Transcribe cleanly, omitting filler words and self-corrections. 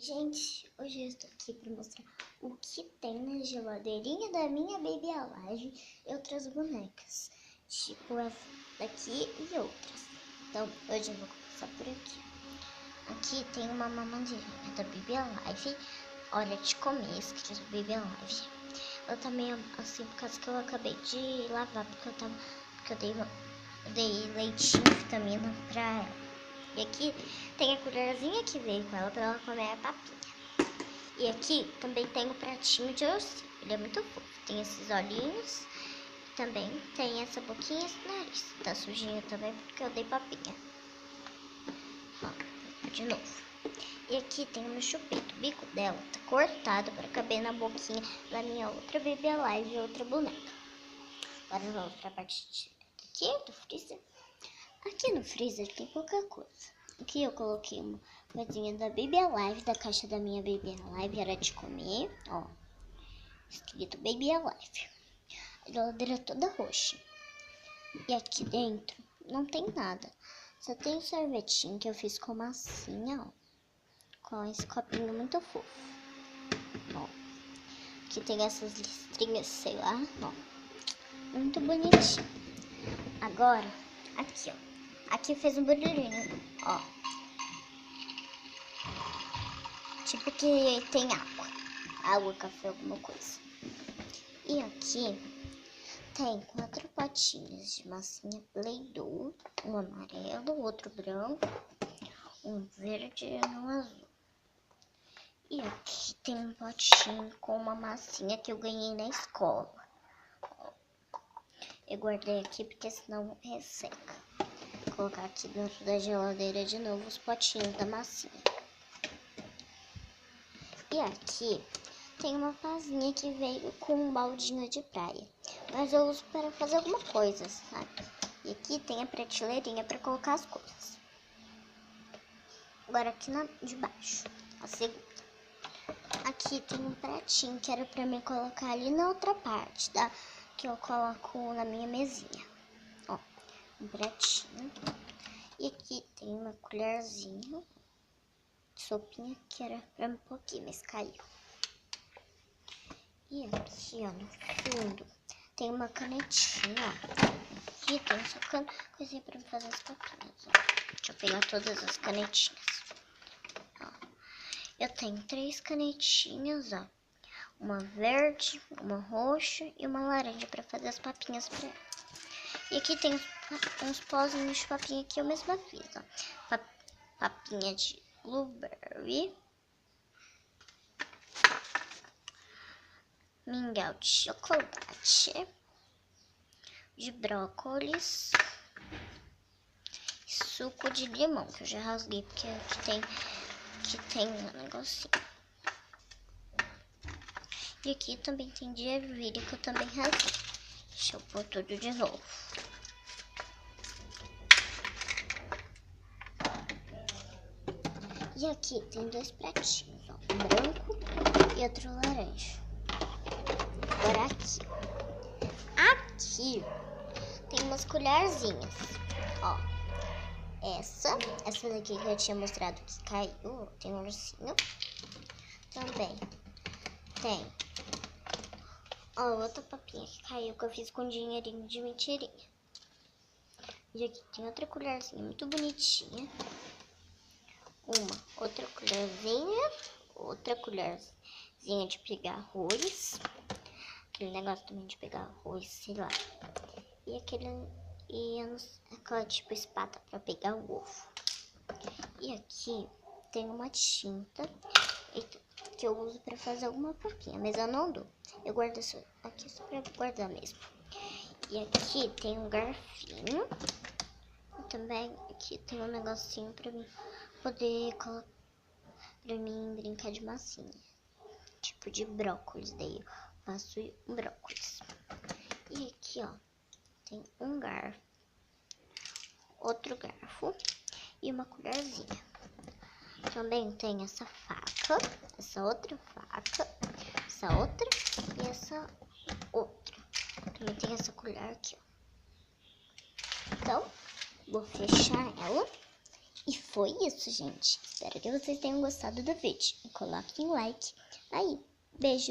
Gente, hoje eu estou aqui para mostrar o que tem na geladeirinha da minha Baby Alive e outras bonecas, tipo essa daqui e outras. Então, hoje eu vou começar por aqui. Aqui tem uma mamandeirinha da Baby Alive, hora de comer, escrito Baby Alive. Ela tá meio assim por causa que eu acabei de lavar, porque eu dei leitinho, vitamina pra ela. E aqui tem a colherzinha que veio com ela para ela comer a papinha. E aqui também tem o pratinho de ursinho. Ele é muito fofo. Tem esses olhinhos. Também tem essa boquinha e esse nariz. Tá sujinho também porque eu dei papinha. Ó, de novo. E aqui tem o meu chupeta. O bico dela tá cortado para caber na boquinha da minha outra Baby Alive e outra boneca. Agora vamos para a parte aqui do freezer. Aqui no freezer tem pouca coisa. Aqui eu coloquei uma coisinha da Baby Alive, da caixa da minha Baby Alive, era de comer, ó. Escrito Baby Alive. A geladeira toda roxa. E aqui dentro não tem nada. Só tem um sorvetinho que eu fiz com massinha, ó. Com esse copinho muito fofo. Ó. Aqui tem essas listrinhas, sei lá, ó. Muito bonitinho. Agora, aqui, ó. Aqui fez um barulhinho, ó. Tipo que tem água, café, alguma coisa. E aqui tem 4 potinhos de massinha Play-Doh, um amarelo, outro branco, um verde e um azul. E aqui tem um potinho com uma massinha que eu ganhei na escola. Eu guardei aqui porque senão resseca. Vou colocar aqui dentro da geladeira de novo os potinhos da massinha. E aqui tem uma pazinha que veio com um baldinho de praia. Mas eu uso para fazer alguma coisa, sabe? E aqui tem a prateleirinha para colocar as coisas. Agora aqui de baixo, a segunda. Aqui tem um pratinho que era para mim colocar ali na outra parte, tá? Que eu coloco na minha mesinha. Ó, um pratinho. E aqui tem uma colherzinha de sopinha que era pra um pouquinho, mas caiu. E aqui, ó, no fundo, tem uma canetinha, ó. Aqui tem essa coisinha pra fazer as papinhas, ó. Deixa eu pegar todas as canetinhas. Ó. Eu tenho 3 canetinhas, ó. Uma verde, uma roxa e uma laranja pra fazer as papinhas pra ela. E aqui tem uns pozinhos de papinha que eu mesma fiz, ó. Papinha de blueberry, mingau de chocolate, de brócolis, suco de limão, que eu já rasguei porque aqui tem um negocinho. E aqui também tem de ervilha que eu também rasguei. Deixa eu pôr tudo de novo. E aqui tem 2 pratinhos, ó, um branco e outro laranja. Agora aqui tem umas colherzinhas, ó. Essa daqui que eu tinha mostrado que caiu, tem um ursinho. Também tem, ó, outra papinha que caiu que eu fiz com dinheirinho de mentirinha. E aqui tem outra colherzinha muito bonitinha. Outra colherzinha de pegar arroz. Aquele negócio também de pegar arroz, sei lá. E aquela tipo espada pra pegar o ovo. E aqui tem uma tinta que eu uso pra fazer alguma papinha, mas eu não dou. Eu guardo isso aqui só pra guardar mesmo. E aqui tem um garfinho. E também aqui tem um negocinho pra mim poder colocar, pra mim brincar de massinha. Tipo de brócolis, daí eu faço um brócolis. E aqui, ó, tem um garfo, outro garfo e uma colherzinha. Também tem essa faca, essa outra faca, essa outra e essa outra. Também tem essa colher aqui, ó. Então, vou fechar ela E foi isso, gente. Espero que vocês tenham gostado do vídeo. E coloquem um like aí. Beijos.